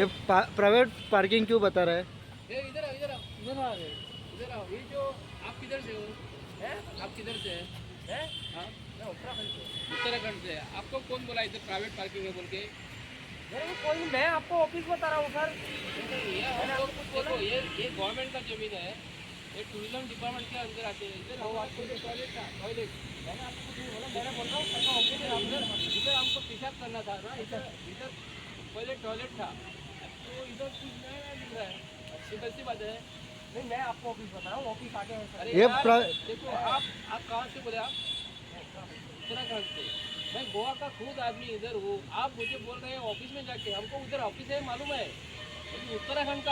ये private parking क्यों बता रहा है? ये इधर आओ, इधर आओ, इधर आओ। ये जो आप किधर से हो? हैं? आप किधर से हैं? हाँ? मैं उत्तराखंड से। आपको कौन बोला इधर प्राइवेट पार्किंग है बोल के? कोई नहीं, मैं आपको ऑफिस बता रहा हूँ सर। देखो ये गवर्नमेंट का जमीन है, ये टूरिज्म डिपार्टमेंट के अंदर आते हैं। इधर टॉयलेट था, टॉयलेट मैंने आपको कुछ नहीं बोला, मैंने बोल रहा हूँ अपना ऑफिस है। इधर हमको पेशाब करना था ना, इधर इधर पहले टॉयलेट था, तो इधर कुछ नया दिख रहा है। सीधी सी बात है। नहीं, मैं आपको ऑफिस बता रहा हूँ, ऑफिस आगे है सर। अरे ये यार, देखो आप कहाँ से बोले? आप उत्तराखंड से। मैं गोवा का खुद आदमी इधर हूँ, आप मुझे बोल रहे हैं ऑफिस में जाके। हमको उधर ऑफिस है मालूम है, लेकिन उत्तराखंड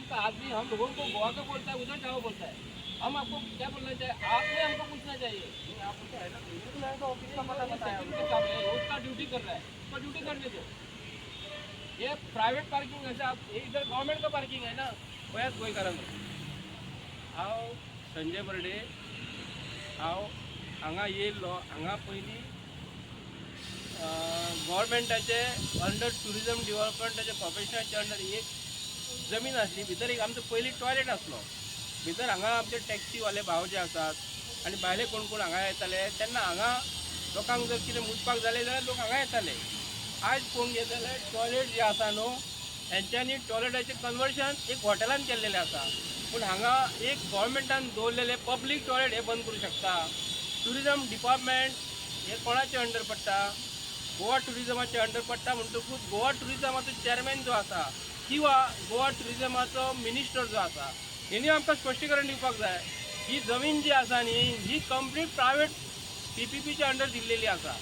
का आदमी हम लोगों को गोवा का बोलता है, उधर जाओ बोलता है। हम आपको क्या बोलना चाहिए? आपने हमको पूछना चाहिए। आपको क्या है ना, मैं तो ऑफिस का पता बताया। रोज का ड्यूटी कर रहा है, उसको ड्यूटी करने दो। ये प्राइवेट पार्किंग है, आप इधर गवर्नमेंट का पार्किंग है ना, वयात कोई कारण आओ संजय बर्डे आओ हांगा येयल्लो। हांगा पयलीं गव्हर्मेंटाचे अंडर टुरिजम डिव्हलपमेंटाचे प्रोफेशनलचे अंडर एक जमीन आसली, भितर एक आमचो पयलीं टॉयलेट आसलो। भितर हांगा आमचे टॅक्सीवाले भाव जे आसात आनी भायले कोण कोण हांगा येताले, तेन्ना हांगा लोकांक जर कितें मुतपाक जालें जाल्यार लोक हांगा येताले। आज पळोवंक गेले जाल्यार टॉयलेट जे आसा न्हू, हेंच्यांनी टॉयलेटाचें कन्वर्शन एक हॉटेलान केल्लेलें आसा, पूण हांगा एक गव्हर्मेंटान दवरलेले पब्लीक टॉयलेट हे बंद करूं शकता। टुरिजम डिपार्टमेंट हे कोणाचे अंडर पडटा? गोवा टुरिजमाचे अंडर पडटा। म्हणटकूच गोवा टुरिजमाचो चेअरमॅन जो आसा किंवा गोवा टुरिजमाचो मिनिस्टर जो आसा, हेणी आमकां स्पश्टीकरण दिवपाक जाय। ही जमीन जी आसा न्ही, ही कंप्लीट प्रायवेट PPPच्या अंडर दिल्लेली आसा।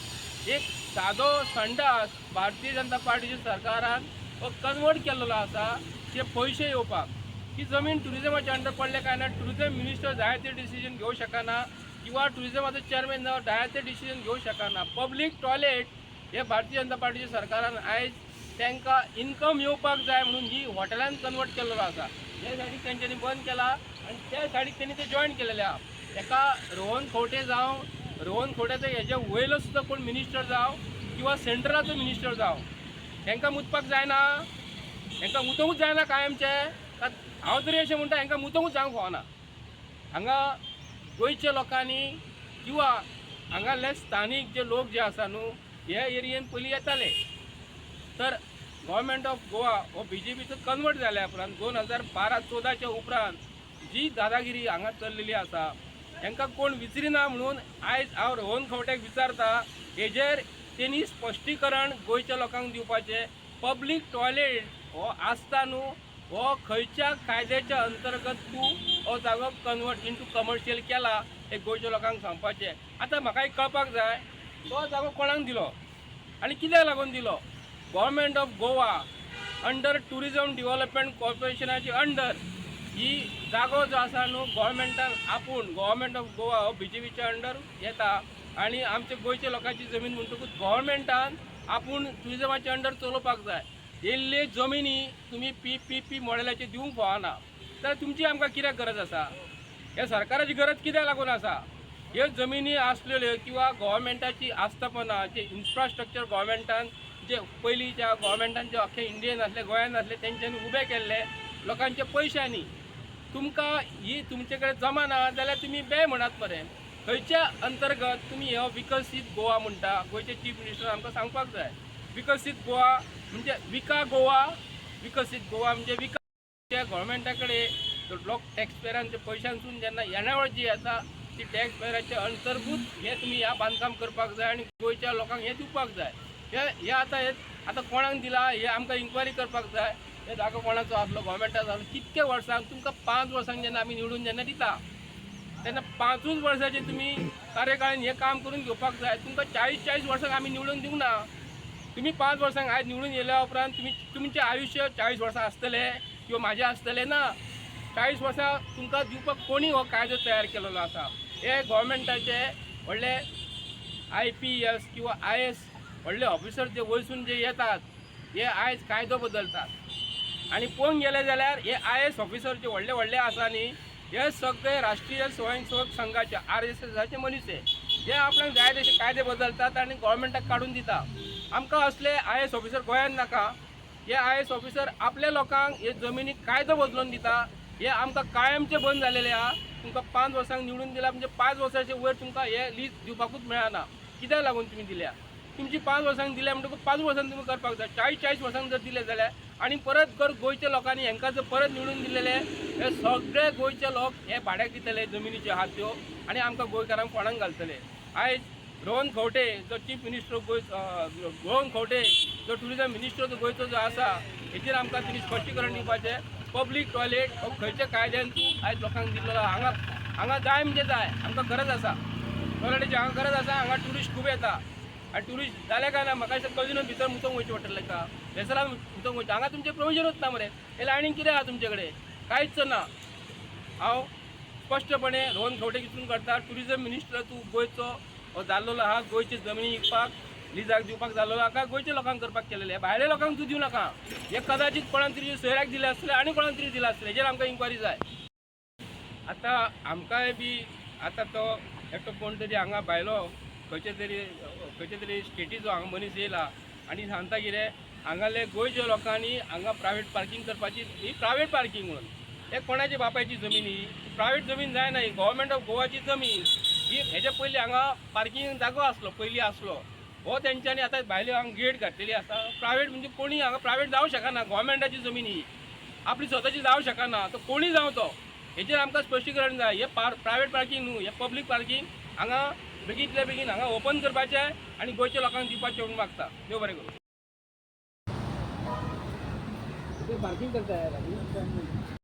एक सादो संडास भारतीय जनता पार्टीच्या सरकारान कन्वर्ट केल्लो आसा ते पयशे येवपाक। ही जमीन टुरिजमाच्या अंडर पडले काय ना, टुरिजम मिनिस्टर जाय ते डिसिजन घेवं शकना किंवा टुरिजमाचो चेअरमॅन जाय ते डिसिजन घेवं शकना। पब्लीक टॉयलेट हे भारतीय जनता पार्टीच्या सरकारान आयज तांकां इन्कम येवपाक जाय म्हणून ही हॉटेलान कन्वर्ट केल्लो आसा। हे सायडीक तेंच्यांनी बंद केला आनी त्या सायडीक तेणी ते जॉयन केलेले आहा। ताका रोहन खंवटे जावं, रोहन खंवटेचो हेजे वयलो सुद्दां कोण मिनिस्टर जावं किंवा सेंट्रलाचो मिनिस्टर जावं, तांकां मुतपाक जायना, तांकां मुतूंकूच जायना कायमचे। हांव तरी अशें म्हणटा, हांकां मुतूंकूच जावंक फावना। हांगा गोंयच्या लोकांनी किंवा हांगाले स्थानीक जे लोक जे आसा न्हू, ह्या एरियेन पयलीं येताले, तर गव्हर्मेंट ऑफ गोवा हो BJPचो कन्वर्ट जाल्या उपरांत 2012-14च्या उपरांत जी दादागिरी हांगा चल्लेली आसा तांकां कोण विचारिना म्हणून आयज हांव रोहन खंवटेक विचारता, हेजेर तेणी स्पश्टीकरण गोंयच्या लोकांक दिवपाचें। पब्लीक टॉयलेट हो आसता न्हू, हो खंयच्या कायद्याच्या अंतर्गत तूं हो जागो कन्वर्ट इंटू कमर्शियल केला हे गोंयच्या लोकांक सांगपाचें। आतां म्हाका एक कळपाक जाय, तो जागो कोणाक दिलो आनी कित्याक लागून दिलो? Government of Goa under tourism development कॉर्पोरेशनाचे अंडर ही जागो जो आसा न्हू, गव्हर्मेंटान आपूण गव्हर्मेंट ऑफ गोवा हो BJPच्या अंडर येता आनी आमचे गोंयच्या लोकांची जमीन म्हणटकूच गव्हर्मेंटान आपूण टुरिजमाच्या अंडर चलोवपाक जाय। येल्ले जमिनी तुमी PPP मॉडेलाचे दिवंक फावना, जाल्यार तुमची आमकां कित्याक गरज आसा? ह्या सरकाराची गरज कित्याक लागून आसा? ह्यो जमिनी आसलेल्यो किंवा गव्हर्मेंटाची आस्थापना जे इन्फ्रास्ट्रक्चर गव्हर्मेंटान जे पयलींच्या गव्हर्मेंटान जे अख्खे इंडियेन आसले, गोंयान आसले, तेंच्यांनी उबे केल्ले लोकांच्या पयशांनी। तुमकां ही तुमचे कडेन जमाना जाल्यार तुमी बे म्हणत मरे। खंयच्या अंतर्गत तुमी हो विकसीत गोवा म्हणटा? गोंयचे चीफ मिनिस्टर आमकां सांगपाक जाय, विकसीत गोवा म्हणजे विका गोवा, विकसीत गोवा म्हणजे विका गव्हर्मेंटा कडेन लोक टॅक्सपेयरांच्या पयशांसून जेन्ना येणावळ जी आसा ती टॅक्सपेयराच्या अंतर्गत हे तुमी ह्या बांदकाम करपाक जाय आनी गोंयच्या लोकांक हे दिवपाक जाय। हे आतां कोणाक दिला हे आमकां इन्क्वायरी करपाक जाय। हे जागो कोणाचो आसलो? गव्हर्मेंटाचो आसलो। कितके वर्सांक? तुमकां 5 वर्सांक जेन्ना आमी निवडून जेन्ना दिता तेन्ना 5 वर्सांचे तुमी कार्यकाळीन हे काम करून घेवपाक जाय। तुमकां 40 वर्सांक आमी निवडून दिवंक ना। तुमी 5 वर्सांक आयज निवडून येयल्या उपरांत तुमचें आयुश्य 40 वर्सां आसतलें किंवा म्हाजें आसतलें ना। 40 वर्सां तुमकां दिवपाक कोणी हो कायदो तयार केलेलो आसा? हे गव्हर्मेंटाचे व्हडले IPS किंवा IS व्हडले ऑफिसर जे वयसून जे येतात हे आयज कायदो बदलतात आनी पळोवंक गेले जाल्यार हे IS ऑफिसर जे व्हडले व्हडले आसा न्ही, हे सगळे राष्ट्रीय स्वयंसेवक संघाचे RSSचे मनीस हे आपणाक जाय तशे कायदे बदलतात आनी गव्हर्मेंटाक काडून दिता। आमकां असले IS ऑफिसर गोंयान नाका। हे IAS ऑफिसर आपल्या लोकांक हे जमिनी कायदो बदलून दिता हे आमकां कायमचे बंद झालेले आहा. तुमकां 5 वर्सांक निवडून दिला म्हणजे 5 वर्सांचे वयर तुमकां हे लीज दिवपाकूच मेळना. कित्याक लागून तुमी दिल्या? तुमची 5 वर्सांक दिल्या म्हणटकूच 5 वर्सांक तुम्ही करपाक जाय. 40 वर्सांक जर दिले जाल्यार आणि परत जर गोंयच्या लोकांनी हांकां जर परत निवडून दिलेले हे सगळे गोंयचे लोक हे भाड्याक दितले जमिनीच्यो आहात त्यो आणि आमकां गोंयकारांक फोंडांक घालतले. आयज रोहन खंवटे जो चीफ मिनिस्टर रोहन खंवटे जो टुरिझम मिनिस्टर गोंयचो जो आसा हेचेर आमकां तुमी स्पश्टीकरण दिवपाचें. पब्लीक टॉयलेट हो खंयच्या कायद्यान आयज लोकांक दिल्लो हांगा जाय म्हणजे जाय. आमकां गरज आसा टॉयलेटीची हांगा गरज आसा. हांगा ट्युरिस्ट खूब येता आणि ट्युरिस्ट जाले काय ना म्हाका दिसता कजिनो भितर मुतोंक वयचें पडटलें का थंयसरान मुतोंक वयचें. हांगा तुमचें प्रोविजनूच ना मरे. हे लायनीक कितें आहा तुमचे कडेन? कांयच ना. हांव स्पश्टपणे रोहन खंवटे कितून करता ट्युरिझम मिनिस्टर तूं गोंयचो हो जाल्लो आहा. गोंयची जमिनी विकपाक लिजाक दिवपाक जाल्लो आहा काय गोंयच्या लोकांक करपाक केलेले? भायल्या लोकांक तूं दिवं नाका. हे कदाचित कोणाक तरी सोयऱ्याक दिले आसले आनी कोणाक तरी दिले आसले. हेजेर आमकां इन्क्वायरी जाय. आतां आमकांय बी आतां तो एकटो कोण तरी हांगा भायलो खंयचे तरी स्टेटीचो हांगा मनीस येयला आनी सांगता कितें हांगाले गोंयच्या लोकांनी हांगा प्रायवेट पार्किंग करपाची. ही प्रायवेट पार्किंग म्हणून हे कोणाची बापायची जमीन ही प्रायवेट जमीन जायना. ही गव्हर्मेंट ऑफ गोवाची जमीन. ही हेजे पयलीं हांगा पार्किंग जागो आसलो पयलीं आसलो हो तेंच्यांनी आतां भायल्यो हांगा गेट घातलेली आसा. प्रायवेट म्हणजे कोणी हांगा प्रायवेट जावं शकना. गव्हर्मेंटाची जमीन ही आपली स्वताची जावं शकना. तो कोणी जावं तो हेजेर आमकां स्पश्टीकरण जाय. हे प्रायवेट पार्किंग न्हू हे पब्लीक पार्किंग. हांगा बेगींतल्या बेगीन हांगा ओपन करपाचें आनी गोंयच्या लोकांक दिवपाचें म्हणून मागता. देव बरें करूं. पार्किंग करता है